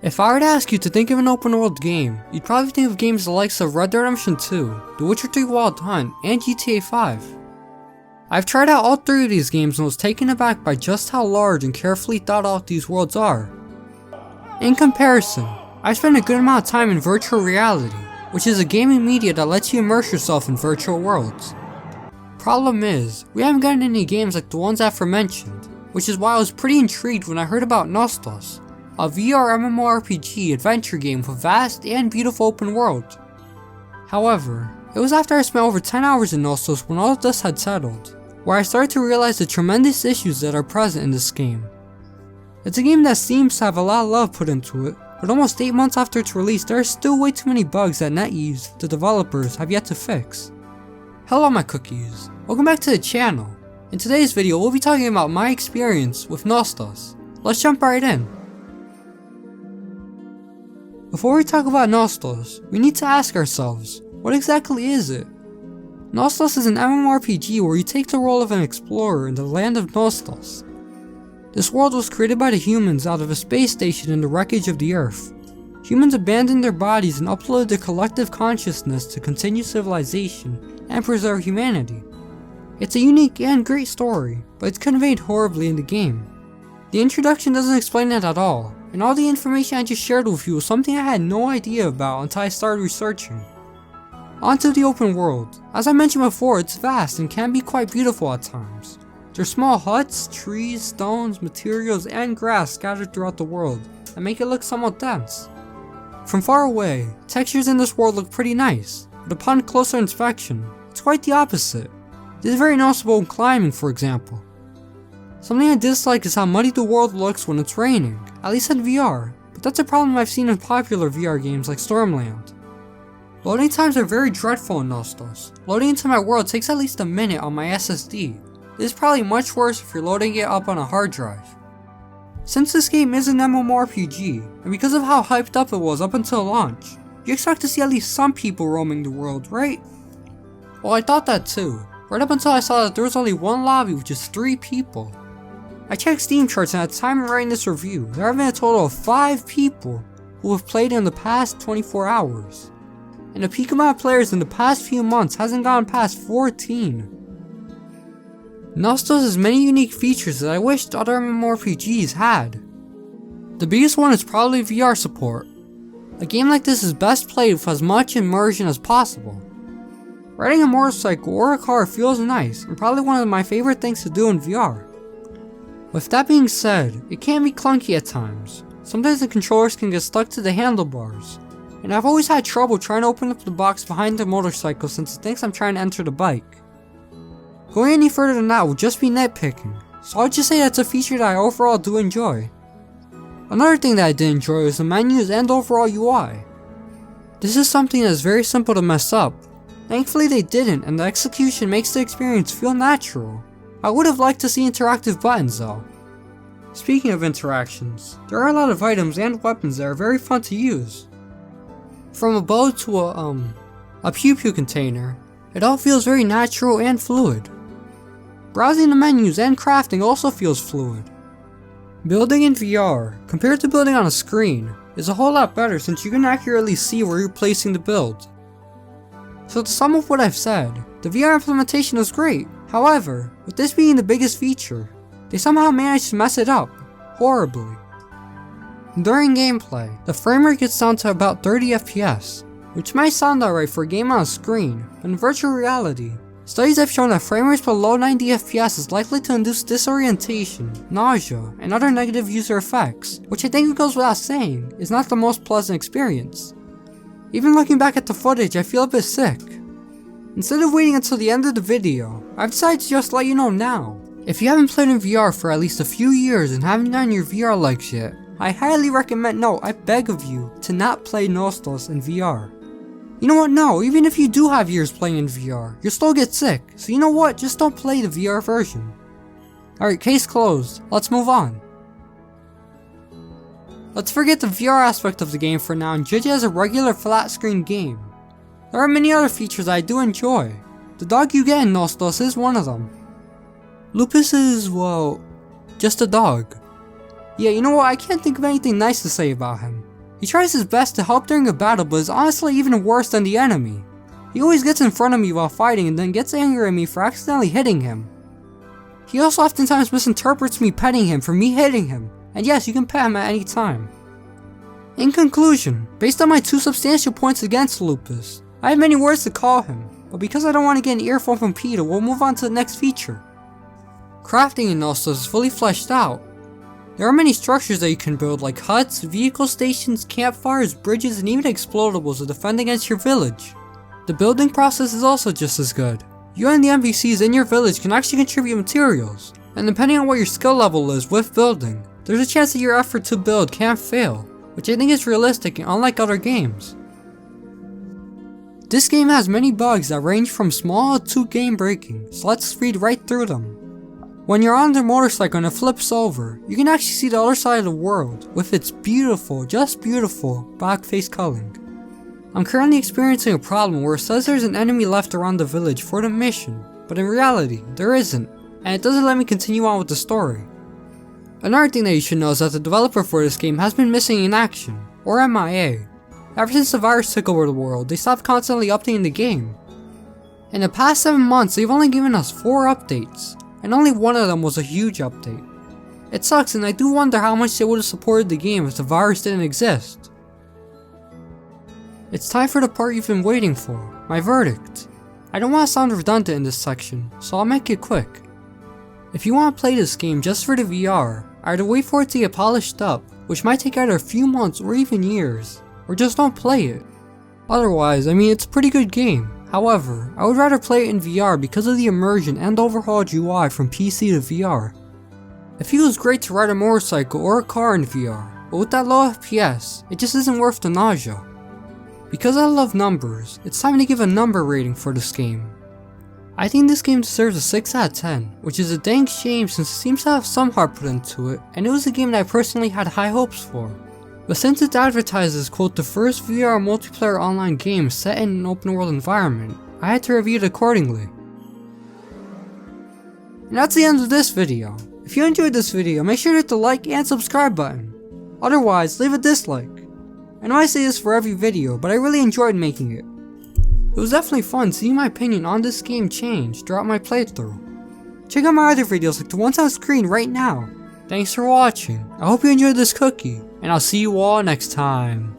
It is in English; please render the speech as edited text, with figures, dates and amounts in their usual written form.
If I were to ask you to think of an open world game, you'd probably think of games the likes of Red Dead Redemption 2, The Witcher 3 Wild Hunt, and GTA 5. I've tried out all three of these games and was taken aback by just how large and carefully thought out these worlds are. In comparison, I've spent a good amount of time in virtual reality, which is a gaming media that lets you immerse yourself in virtual worlds. Problem is, we haven't gotten any games like the ones aforementioned, which is why I was pretty intrigued when I heard about Nostos, a VR MMORPG adventure game with a vast and beautiful open world. However, it was after I spent over 10 hours in Nostos when all the dust had settled, where I started to realize the tremendous issues that are present in this game. It's a game that seems to have a lot of love put into it, but almost 8 months after its release there are still way too many bugs that NetEase, the developers, have yet to fix. Hello my cookies, welcome back to the channel. In today's video we'll be talking about my experience with Nostos. Let's jump right in. Before we talk about Nostos, we need to ask ourselves, what exactly is it? Nostos is an MMORPG where you take the role of an explorer in the land of Nostos. This world was created by the humans out of a space station in the wreckage of the Earth. Humans abandoned their bodies and uploaded their collective consciousness to continue civilization and preserve humanity. It's a unique and great story, but it's conveyed horribly in the game. The introduction doesn't explain it at all, and all the information I just shared with you was something I had no idea about until I started researching. Onto the open world. As I mentioned before, it's vast and can be quite beautiful at times. There's small huts, trees, stones, materials, and grass scattered throughout the world that make it look somewhat dense. From far away, textures in this world look pretty nice, but upon closer inspection, it's quite the opposite. This is very noticeable in climbing, for example. Something I dislike is how muddy the world looks when it's raining, at least in VR, but that's a problem I've seen in popular VR games like Stormland. Loading times are very dreadful in Nostos. Loading into my world takes at least a minute on my SSD. This is probably much worse if you're loading it up on a hard drive. Since this game is an MMORPG, and because of how hyped up it was up until launch, you expect to see at least some people roaming the world, right? Well, I thought that too, right up until I saw that there was only one lobby with just 3 people. I checked Steam charts and at the time of writing this review, there have been a total of 5 people who have played in the past 24 hours. And the peak amount of players in the past few months hasn't gone past 14. Nostos has many unique features that I wished other MMORPGs had. The biggest one is probably VR support. A game like this is best played with as much immersion as possible. Riding a motorcycle or a car feels nice and probably one of my favorite things to do in VR. With that being said, it can be clunky at times. Sometimes the controllers can get stuck to the handlebars, and I've always had trouble trying to open up the box behind the motorcycle since it thinks I'm trying to enter the bike. Going any further than that would just be nitpicking, so I'll just say that's a feature that I overall do enjoy. Another thing that I did enjoy was the menus and overall UI. This is something that is very simple to mess up. Thankfully they didn't, and the execution makes the experience feel natural. I would have liked to see interactive buttons though. Speaking of interactions, there are a lot of items and weapons that are very fun to use. From a bow to a pew-pew container, it all feels very natural and fluid. Browsing the menus and crafting also feels fluid. Building in VR, compared to building on a screen, is a whole lot better since you can accurately see where you're placing the build. So to sum up what I've said, the VR implementation is great. However, with this being the biggest feature, they somehow managed to mess it up, horribly. During gameplay, the framerate gets down to about 30 FPS, which might sound alright for a game on a screen, but in virtual reality, studies have shown that framerates below 90 FPS is likely to induce disorientation, nausea, and other negative user effects, which I think goes without saying, is not the most pleasant experience. Even looking back at the footage, I feel a bit sick. Instead of waiting until the end of the video, I've decided to just let you know now. If you haven't played in VR for at least a few years and haven't done your VR likes yet, I highly recommend, no, I beg of you, to not play Nostos in VR. You know what, no, even if you do have years playing in VR, you'll still get sick, so you know what, just don't play the VR version. Alright, case closed, let's move on. Let's forget the VR aspect of the game for now and judge it as a regular flat screen game. There are many other features I do enjoy. The dog you get in Nostos is one of them. Lupus is, well, just a dog. Yeah, you know what, I can't think of anything nice to say about him. He tries his best to help during a battle, but is honestly even worse than the enemy. He always gets in front of me while fighting and then gets angry at me for accidentally hitting him. He also oftentimes misinterprets me petting him for me hitting him, and yes, you can pet him at any time. In conclusion, based on my 2 substantial points against Lupus, I have many words to call him, but because I don't want to get an earful from Peter, we'll move on to the next feature. Crafting in Gnosos is fully fleshed out. There are many structures that you can build like huts, vehicle stations, campfires, bridges, and even explodables to defend against your village. The building process is also just as good. You and the NPCs in your village can actually contribute materials, and depending on what your skill level is with building, there's a chance that your effort to build can't fail, which I think is realistic and unlike other games. This game has many bugs that range from small to game breaking, so let's read right through them. When you're on the motorcycle and it flips over, you can actually see the other side of the world with its beautiful, just beautiful, back face coloring. I'm currently experiencing a problem where it says there's an enemy left around the village for the mission, but in reality, there isn't, and it doesn't let me continue on with the story. Another thing that you should know is that the developer for this game has been missing in action, or MIA. Ever since the virus took over the world, they stopped constantly updating the game. In the past 7 months, they've only given us 4 updates, and only one of them was a huge update. It sucks, and I do wonder how much they would have supported the game if the virus didn't exist. It's time for the part you've been waiting for, my verdict. I don't want to sound redundant in this section, so I'll make it quick. If you want to play this game just for the VR, either wait for it to get polished up, which might take either a few months or even years, or just don't play it. Otherwise, it's a pretty good game. However, I would rather play it in VR because of the immersion and overhauled UI from PC to VR. It feels great to ride a motorcycle or a car in VR, but with that low FPS, it just isn't worth the nausea. Because I love numbers, it's time to give a number rating for this game. I think this game deserves a 6 out of 10, which is a dang shame since it seems to have some heart put into it, and it was a game that I personally had high hopes for. But since it advertises quote the first VR multiplayer online game set in an open world environment, I had to review it accordingly. And that's the end of this video. If you enjoyed this video, make sure to hit the like and subscribe button. Otherwise, leave a dislike. I know I say this for every video, but I really enjoyed making it. It was definitely fun seeing my opinion on this game change throughout my playthrough. Check out my other videos like the ones on screen right now. Thanks for watching, I hope you enjoyed this cookie, and I'll see you all next time.